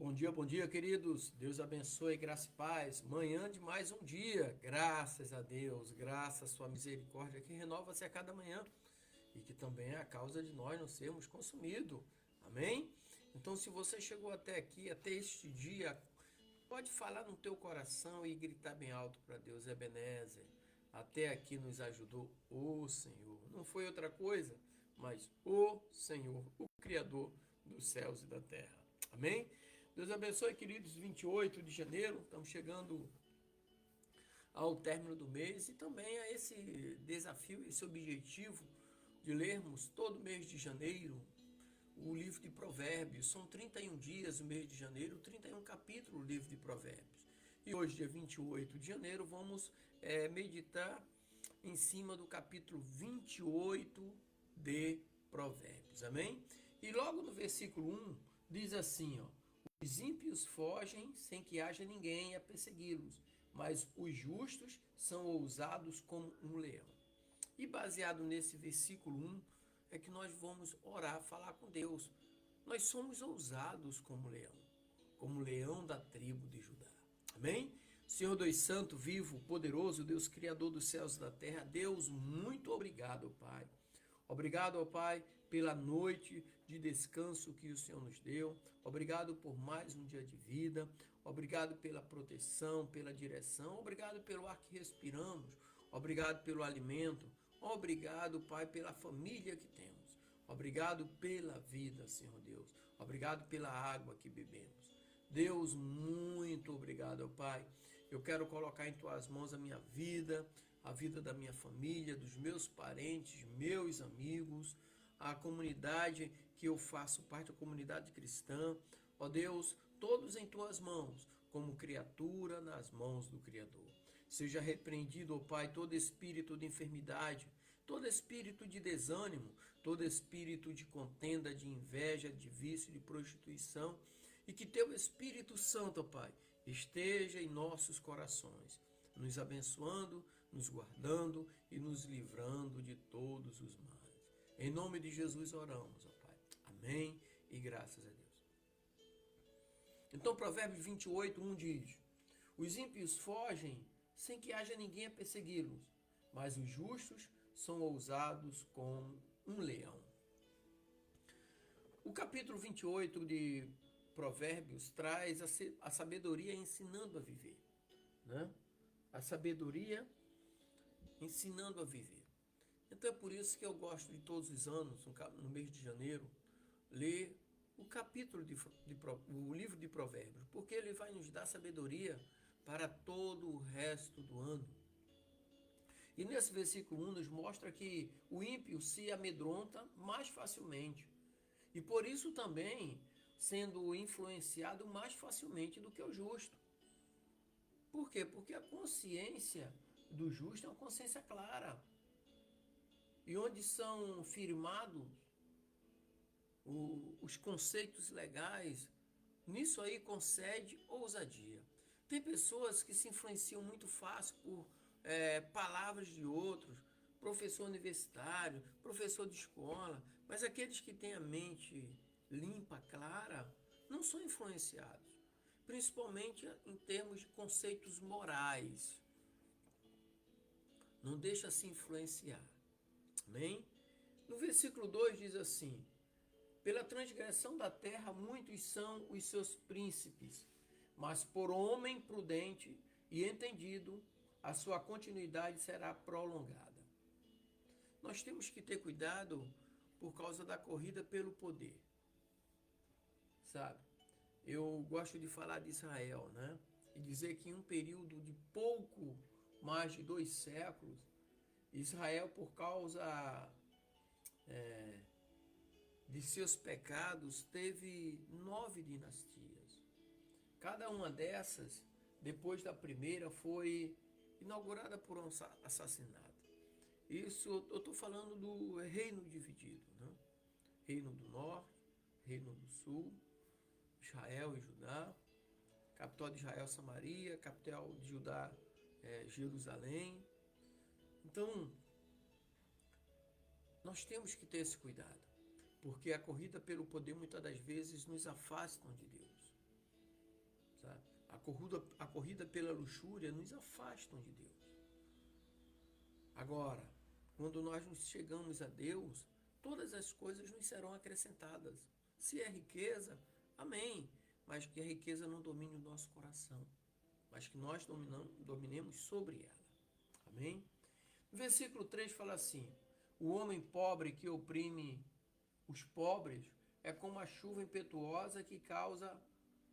Bom dia, queridos. Deus abençoe, graça e paz. Manhã de mais um dia. Graças a Deus, graças à sua misericórdia que renova-se a cada manhã e que também é a causa de nós não sermos consumidos. Amém? Então, se você chegou até aqui, até este dia, pode falar no teu coração e gritar bem alto para Deus, Ebenezer. Até aqui nos ajudou o Senhor. Não foi outra coisa, mas o Senhor, o Criador dos céus e da terra. Amém? Deus abençoe, queridos. 28 de janeiro, estamos chegando ao término do mês e também a esse desafio, esse objetivo de lermos todo mês de janeiro o livro de Provérbios. São 31 dias o mês de janeiro, 31 capítulos o livro de Provérbios. E hoje, dia 28 de janeiro, vamos meditar em cima do capítulo 28 de Provérbios. Amém? E logo no versículo 1 diz assim, ó: os ímpios fogem sem que haja ninguém a persegui-los, mas os justos são ousados como um leão. E baseado nesse versículo 1, é que nós vamos orar, falar com Deus. Nós somos ousados como leão da tribo de Judá. Amém? Senhor Deus Santo, vivo, poderoso, Deus Criador dos céus e da terra, Deus, muito obrigado, Pai. Obrigado, ó Pai, pela noite de descanso que o Senhor nos deu. Obrigado por mais um dia de vida. Obrigado pela proteção, pela direção. Obrigado pelo ar que respiramos. Obrigado pelo alimento. Obrigado, Pai, pela família que temos. Obrigado pela vida, Senhor Deus. Obrigado pela água que bebemos. Deus, muito obrigado, Pai. Eu quero colocar em tuas mãos a minha vida, a vida da minha família, dos meus parentes, meus amigos, a comunidade que eu faço parte, a comunidade cristã. Ó Deus, todos em tuas mãos, como criatura nas mãos do Criador. Seja repreendido, ó Pai, todo espírito de enfermidade, todo espírito de desânimo, todo espírito de contenda, de inveja, de vício, de prostituição, e que teu Espírito Santo, ó Pai, esteja em nossos corações, nos abençoando, nos guardando e nos livrando de todos os males. Em nome de Jesus oramos, ó Pai. Amém e graças a Deus. Então, Provérbios 28, 1 diz: os ímpios fogem sem que haja ninguém a persegui-los, mas os justos são ousados como um leão. O capítulo 28 de Provérbios traz a sabedoria ensinando a viver, né? A sabedoria ensinando a viver. Então é por isso que eu gosto de todos os anos, no mês de janeiro, ler o capítulo o livro de Provérbios, porque ele vai nos dar sabedoria para todo o resto do ano. E nesse versículo 1 nos mostra que o ímpio se amedronta mais facilmente. E por isso também sendo influenciado mais facilmente do que o justo. Por quê? Porque a consciência do justo é uma consciência clara. E onde são firmados os conceitos legais, nisso aí concede ousadia. Tem pessoas que se influenciam muito fácil por palavras de outros, professor universitário, professor de escola, mas aqueles que têm a mente limpa, clara, não são influenciados, principalmente em termos de conceitos morais. Não deixa se influenciar. Amém? No versículo 2 diz assim: pela transgressão da terra muitos são os seus príncipes, mas por homem prudente e entendido a sua continuidade será prolongada. Nós temos que ter cuidado por causa da corrida pelo poder, sabe? Eu gosto de falar de Israel, né? E dizer que em um período de pouco mais de 2 séculos, Israel, por causa de seus pecados, teve 9 dinastias. Cada uma dessas, depois da primeira, foi inaugurada por um assassinato. Isso eu estou falando do reino dividido, né? Reino do Norte, Reino do Sul, Israel e Judá, capital de Israel, Samaria, capital de Judá, Jerusalém. Então, nós temos que ter esse cuidado, porque a corrida pelo poder muitas das vezes nos afastam de Deus. a corrida pela luxúria nos afastam de Deus. Agora, quando nós nos chegamos a Deus, todas as coisas nos serão acrescentadas. Se é riqueza, amém. Mas que a riqueza não domine o nosso coração, mas que nós dominemos sobre ela. Amém? No versículo 3 fala assim: o homem pobre que oprime os pobres é como a chuva impetuosa que causa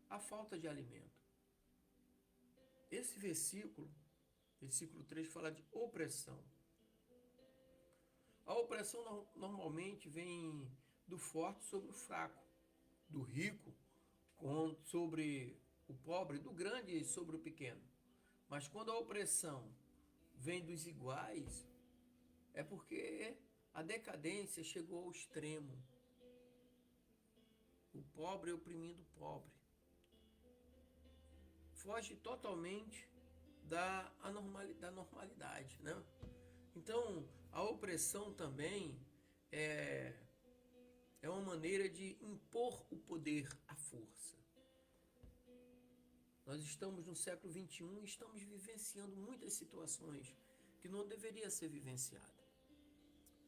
a falta de alimento. Esse versículo 3, fala de opressão. A opressão normalmente vem do forte sobre o fraco, do rico sobre o pobre, do grande sobre o pequeno. Mas quando a opressão vem dos iguais, é porque a decadência chegou ao extremo. O pobre oprimindo o pobre. Foge totalmente da normalidade, né? Então, a opressão também é uma maneira de impor o poder à força. Nós estamos no século XXI e estamos vivenciando muitas situações que não deveria ser vivenciada.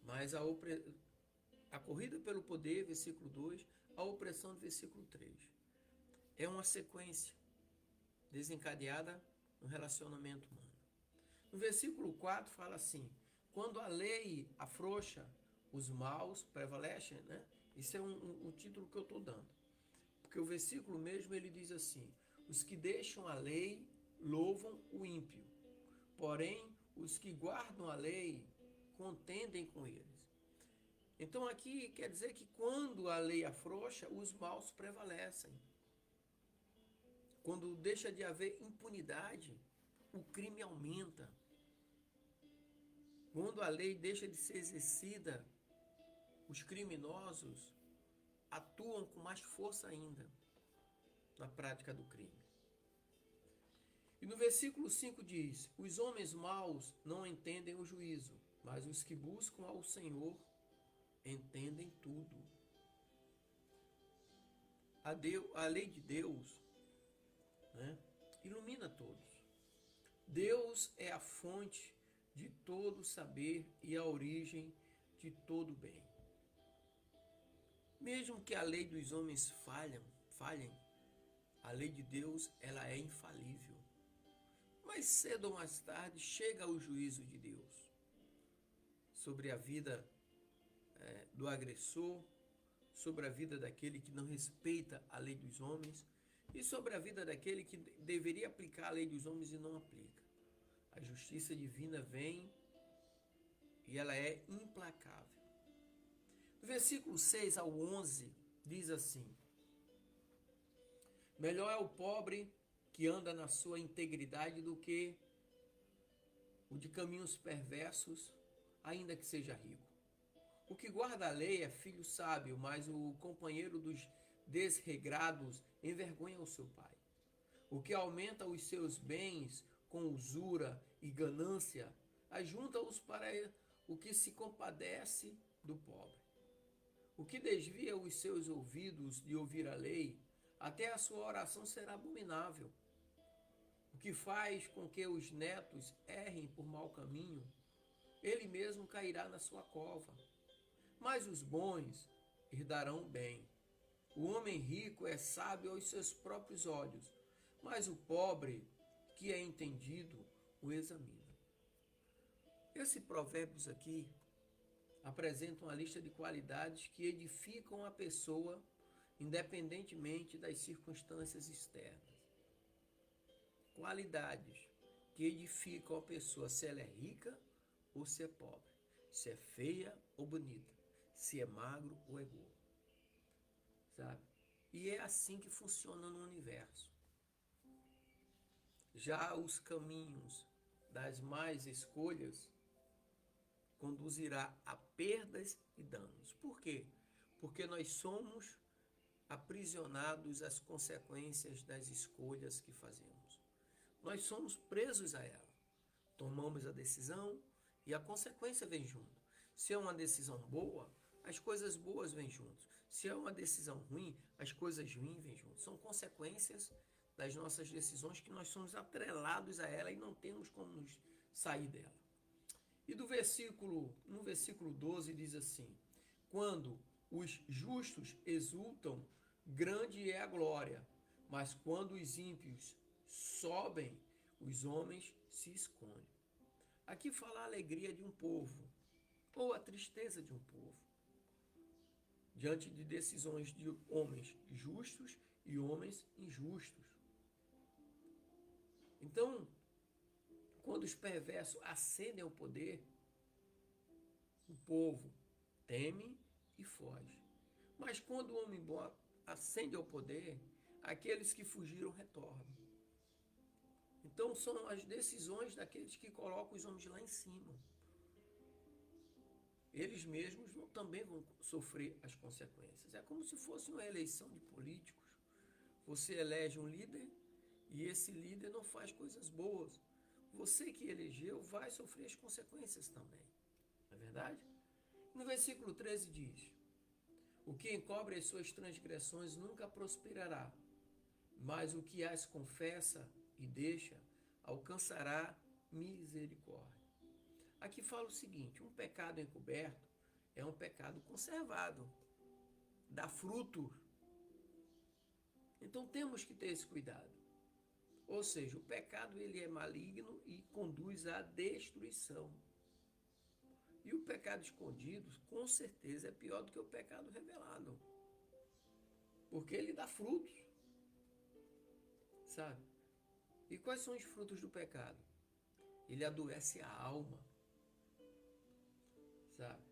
Mas a corrida pelo poder, versículo 2, a opressão, versículo 3. É uma sequência desencadeada no relacionamento humano. No versículo 4 fala assim: quando a lei afrouxa, os maus prevalecem, né? Isso é um título que eu estou dando. Porque o versículo mesmo ele diz assim: os que deixam a lei louvam o ímpio, porém os que guardam a lei contendem com eles. Então aqui quer dizer que quando a lei afrouxa, os maus prevalecem. Quando deixa de haver impunidade, o crime aumenta. Quando a lei deixa de ser exercida, os criminosos atuam com mais força ainda na prática do crime. E no versículo 5 diz: os homens maus não entendem o juízo, mas os que buscam ao Senhor entendem tudo. A lei de Deus, né, ilumina todos. Deus é a fonte de todo saber e a origem de todo bem. Mesmo que a lei dos homens falhem, a lei de Deus ela é infalível. Mais cedo ou mais tarde chega o juízo de Deus sobre a vida do agressor, sobre a vida daquele que não respeita a lei dos homens e sobre a vida daquele que deveria aplicar a lei dos homens e não aplica. A justiça divina vem e ela é implacável. No versículo 6 ao 11 diz assim: melhor é o pobre que anda na sua integridade do que o de caminhos perversos, ainda que seja rico. O que guarda a lei é filho sábio, mas o companheiro dos desregrados envergonha o seu pai. O que aumenta os seus bens com usura e ganância, ajunta-os para o que se compadece do pobre. O que desvia os seus ouvidos de ouvir a lei, até a sua oração será abominável. O que faz com que os netos errem por mau caminho, ele mesmo cairá na sua cova. Mas os bons herdarão bem. O homem rico é sábio aos seus próprios olhos, mas o pobre, que é entendido, o examina. Esses provérbios aqui apresentam uma lista de qualidades que edificam a pessoa independentemente das circunstâncias externas. Qualidades que edificam a pessoa, se ela é rica ou se é pobre, se é feia ou bonita, se é magro ou é gordo, sabe? E é assim que funciona no universo. Já os caminhos das más escolhas conduzirá a perdas e danos. Por quê? Porque nós somos aprisionados às consequências das escolhas que fazemos. Nós somos presos a ela. Tomamos a decisão e a consequência vem junto. Se é uma decisão boa, as coisas boas vêm juntos. Se é uma decisão ruim, as coisas ruins vêm juntos. São consequências das nossas decisões, que nós somos atrelados a ela e não temos como nos sair dela. E no versículo 12 diz assim: quando os justos exultam, grande é a glória, mas quando os ímpios sobem, os homens se escondem. Aqui fala a alegria de um povo, ou a tristeza de um povo, diante de decisões de homens justos e homens injustos. Então, quando os perversos ascendem ao poder, o povo teme e foge. Mas quando o homem bom ascende ao poder, aqueles que fugiram retornam. Então são as decisões daqueles que colocam os homens lá em cima. Eles mesmos também vão sofrer as consequências. É como se fosse uma eleição de políticos. Você elege um líder e esse líder não faz coisas boas. Você que elegeu vai sofrer as consequências também. Não é verdade? No versículo 13 diz: o que encobre as suas transgressões nunca prosperará, mas o que as confessa e deixa alcançará misericórdia. Aqui fala o seguinte: um pecado encoberto é um pecado conservado, dá fruto. Então temos que ter esse cuidado. Ou seja, o pecado ele é maligno e conduz à destruição. E o pecado escondido, com certeza, é pior do que o pecado revelado. Porque ele dá frutos. Sabe? E quais são os frutos do pecado? Ele adoece a alma. Sabe?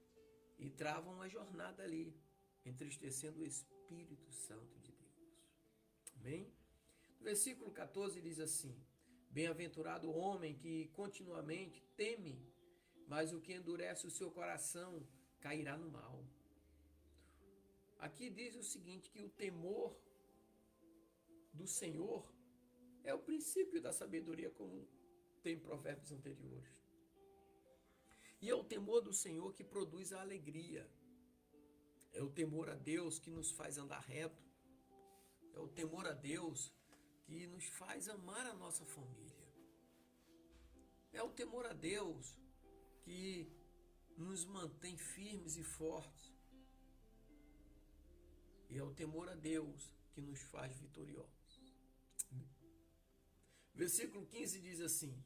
E trava uma jornada ali, entristecendo o Espírito Santo de Deus. Amém? No versículo 14 diz assim: bem-aventurado o homem que continuamente teme, mas o que endurece o seu coração cairá no mal. Aqui diz o seguinte, que o temor do Senhor é o princípio da sabedoria, como tem provérbios anteriores. E é o temor do Senhor que produz a alegria. É o temor a Deus que nos faz andar reto. É o temor a Deus que nos faz amar a nossa família. É o temor a Deus que nos mantém firmes e fortes. E é o temor a Deus que nos faz vitoriosos. Versículo 15 diz assim: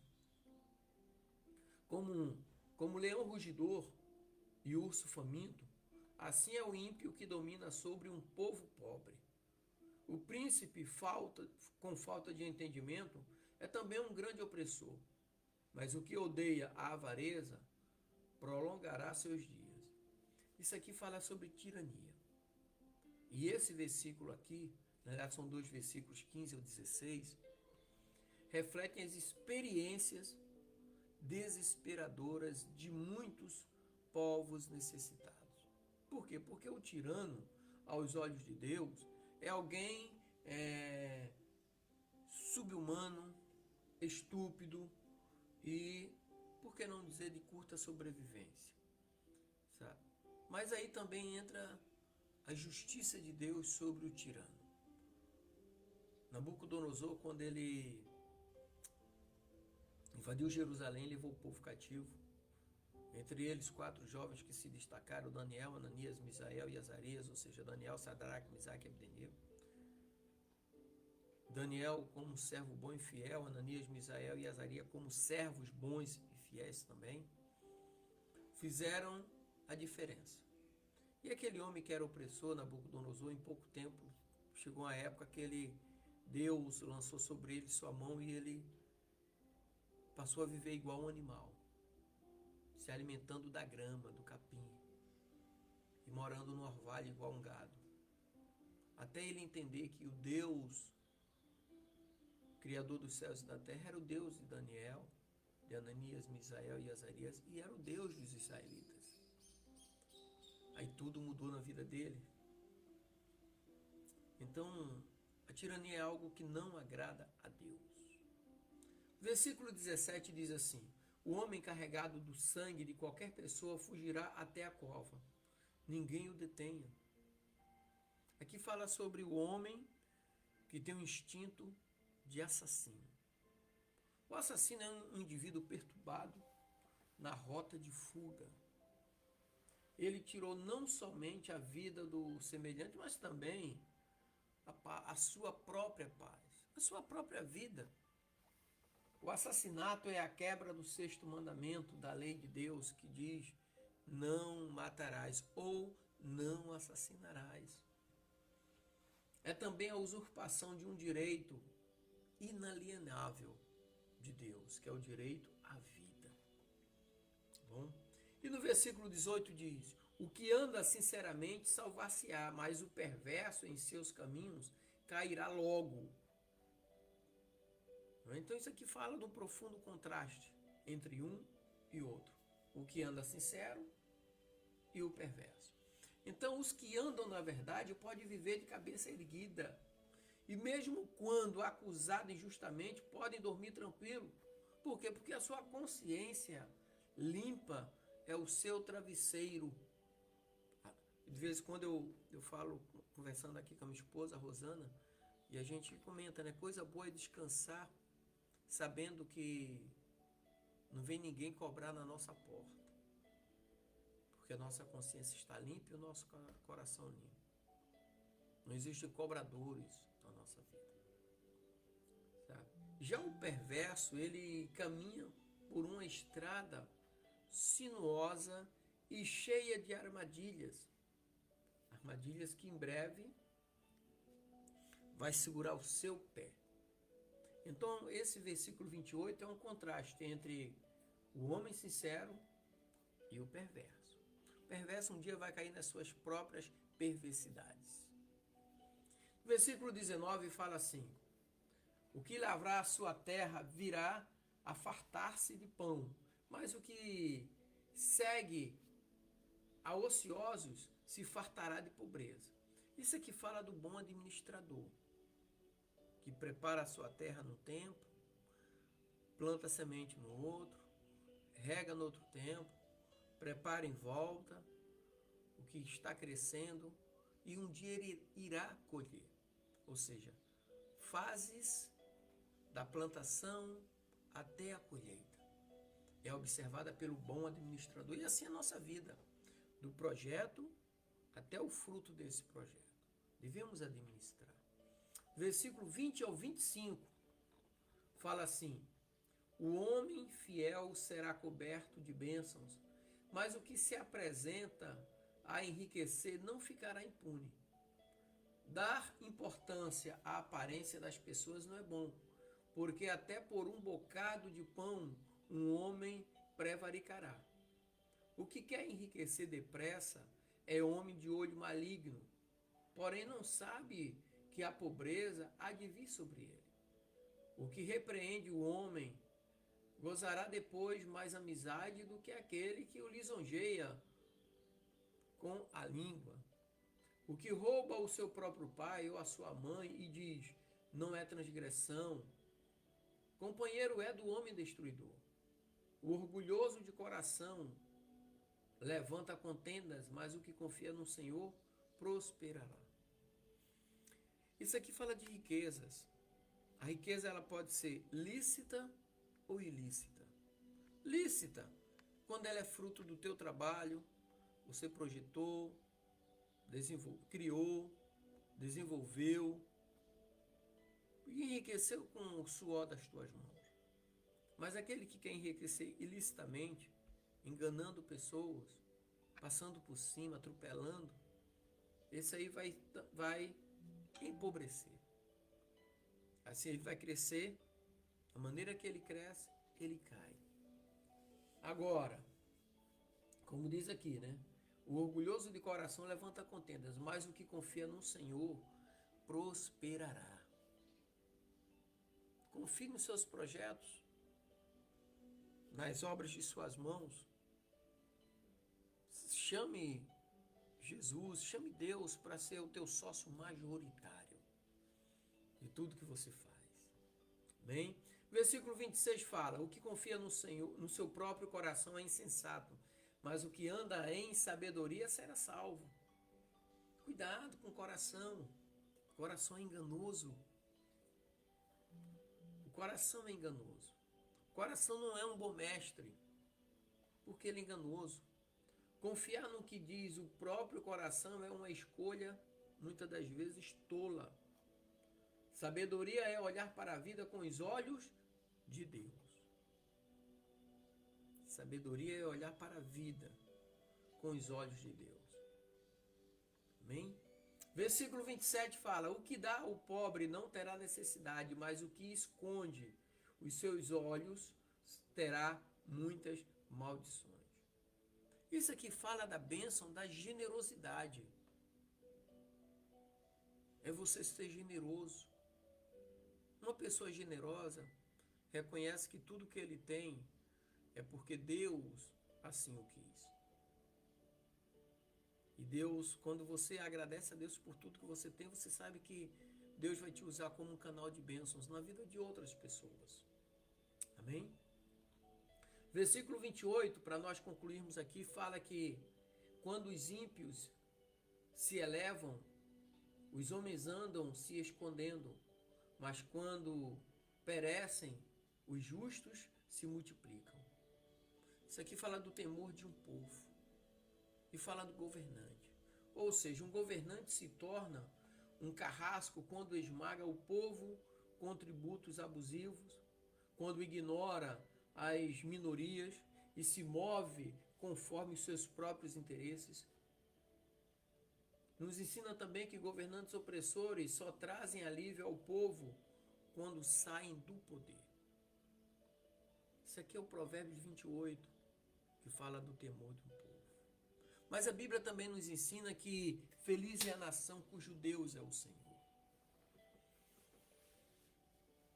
como leão rugidor e urso faminto, assim é o ímpio que domina sobre um povo pobre. O príncipe com falta de entendimento é também um grande opressor, mas o que odeia a avareza prolongará seus dias. Isso aqui fala sobre tirania. E esse versículo aqui, na verdade são dois versículos, 15 ao 16, refletem as experiências desesperadoras de muitos povos necessitados. Por quê? Porque o tirano, aos olhos de Deus, é alguém subhumano, estúpido e, por que não dizer, de curta sobrevivência. Sabe? Mas aí também entra a justiça de Deus sobre o tirano. Nabucodonosor, quando ele invadiu Jerusalém, levou o povo cativo. Entre eles, 4 jovens que se destacaram: Daniel, Ananias, Misael e Azarias, ou seja, Daniel, Sadraque, Misaque e Abdenego. Daniel como servo bom e fiel, Ananias, Misael e Azarias como servos bons e fiéis também, fizeram a diferença. E aquele homem que era opressor, Nabucodonosor, em pouco tempo, chegou a época que Deus lançou sobre ele sua mão e ele passou a viver igual um animal, se alimentando da grama, do capim, e morando no orvalho igual um gado. Até ele entender que o Deus, Criador dos céus e da terra, era o Deus de Daniel, de Ananias, Misael e Azarias, e era o Deus dos israelitas. Aí tudo mudou na vida dele. Então, a tirania é algo que não agrada a Deus. Versículo 17 diz assim: o homem carregado do sangue de qualquer pessoa fugirá até a cova. Ninguém o detenha. Aqui fala sobre o homem que tem um instinto de assassino. O assassino é um indivíduo perturbado na rota de fuga. Ele tirou não somente a vida do semelhante, mas também a sua própria paz, a sua própria vida. O assassinato é a quebra do sexto mandamento da lei de Deus, que diz: não matarás ou não assassinarás. É também a usurpação de um direito inalienável de Deus, que é o direito à vida. Bom? E no versículo 18 diz: o que anda sinceramente salvar-se-á, mas o perverso em seus caminhos cairá logo. Então isso aqui fala de um profundo contraste entre um e outro. O que anda sincero e o perverso. Então os que andam na verdade podem viver de cabeça erguida. E mesmo quando acusado injustamente, podem dormir tranquilo. Por quê? Porque a sua consciência limpa é o seu travesseiro. De vez em quando eu falo, conversando aqui com a minha esposa, a Rosana, e a gente comenta, né? Coisa boa é descansar, sabendo que não vem ninguém cobrar na nossa porta. Porque a nossa consciência está limpa e o nosso coração limpo. Não existem cobradores na nossa vida. Sabe? Já o perverso, ele caminha por uma estrada sinuosa e cheia de armadilhas. Armadilhas que em breve vai segurar o seu pé. Então, esse versículo 28 é um contraste entre o homem sincero e o perverso. O perverso um dia vai cair nas suas próprias perversidades. O versículo 19 fala assim: o que lavrar a sua terra virá a fartar-se de pão, mas o que segue a ociosos se fartará de pobreza. Isso aqui fala do bom administrador, que prepara a sua terra no tempo, planta semente no outro, rega no outro tempo, prepara em volta o que está crescendo e um dia ele irá colher. Ou seja, fases da plantação até a colheita. É observada pelo bom administrador. E assim é a nossa vida, do projeto até o fruto desse projeto. Devemos administrar. Versículo 20 ao 25 fala assim: o homem fiel será coberto de bênçãos, mas o que se apresenta a enriquecer não ficará impune. Dar importância à aparência das pessoas não é bom, porque até por um bocado de pão um homem prevaricará. O que quer enriquecer depressa é homem de olho maligno, porém não sabe que a pobreza há de vir sobre ele. O que repreende o homem gozará depois mais amizade do que aquele que o lisonjeia com a língua. O que rouba o seu próprio pai ou a sua mãe e diz: não é transgressão, companheiro é do homem destruidor. O orgulhoso de coração levanta contendas, mas o que confia no Senhor prosperará. Isso aqui fala de riquezas. A riqueza ela pode ser lícita ou ilícita. Lícita, quando ela é fruto do teu trabalho, você projetou, criou, desenvolveu e enriqueceu com o suor das tuas mãos. Mas aquele que quer enriquecer ilicitamente, enganando pessoas, passando por cima, atropelando, esse aí vai empobrecer. Assim ele vai crescer, da maneira que ele cresce, ele cai. Agora, como diz aqui, né? O orgulhoso de coração levanta contendas, mas o que confia no Senhor prosperará. Confie nos seus projetos, nas obras de suas mãos. Chame Jesus, chame Deus para ser o teu sócio majoritário de tudo que você faz. Bem, versículo 26 fala: o que confia no Senhor, no seu próprio coração é insensato, mas o que anda em sabedoria será salvo. Cuidado com o coração. O coração é enganoso. O coração é enganoso. O coração não é um bom mestre, porque ele é enganoso. Confiar no que diz o próprio coração é uma escolha, muitas das vezes, tola. Sabedoria é olhar para a vida com os olhos de Deus. Sabedoria é olhar para a vida com os olhos de Deus. Amém? Versículo 27 fala: o que dá ao pobre não terá necessidade, mas o que esconde os seus olhos terá muitas maldições. Isso aqui fala da bênção da generosidade. É você ser generoso. Uma pessoa generosa reconhece que tudo que ele tem é porque Deus assim o quis. E Deus, quando você agradece a Deus por tudo que você tem, você sabe que Deus vai te usar como um canal de bênçãos na vida de outras pessoas. Amém? Versículo 28, para nós concluirmos aqui, fala que quando os ímpios se elevam, os homens andam se escondendo, mas quando perecem, os justos se multiplicam. Isso aqui fala do temor de um povo e fala do governante. Ou seja, um governante se torna um carrasco quando esmaga o povo com tributos abusivos, quando ignora as minorias e se move conforme os seus próprios interesses. Nos ensina também que governantes opressores só trazem alívio ao povo quando saem do poder. Isso aqui é o Provérbios 28, que fala do temor de um povo. Mas a Bíblia também nos ensina que feliz é a nação cujo Deus é o Senhor.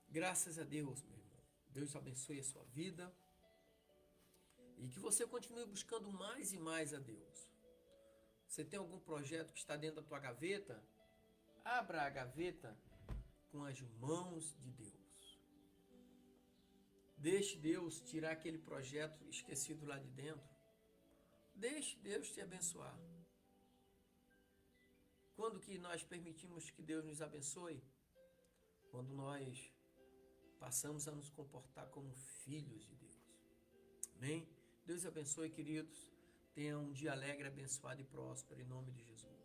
Graças a Deus, meu irmão. Deus abençoe a sua vida e que você continue buscando mais e mais a Deus. Você tem algum projeto que está dentro da tua gaveta? Abra a gaveta com as mãos de Deus. Deixe Deus tirar aquele projeto esquecido lá de dentro. Deixe Deus te abençoar. Quando que nós permitimos que Deus nos abençoe? Quando nós passamos a nos comportar como filhos de Deus. Amém? Deus abençoe, queridos. Tenha um dia alegre, abençoado e próspero, em nome de Jesus.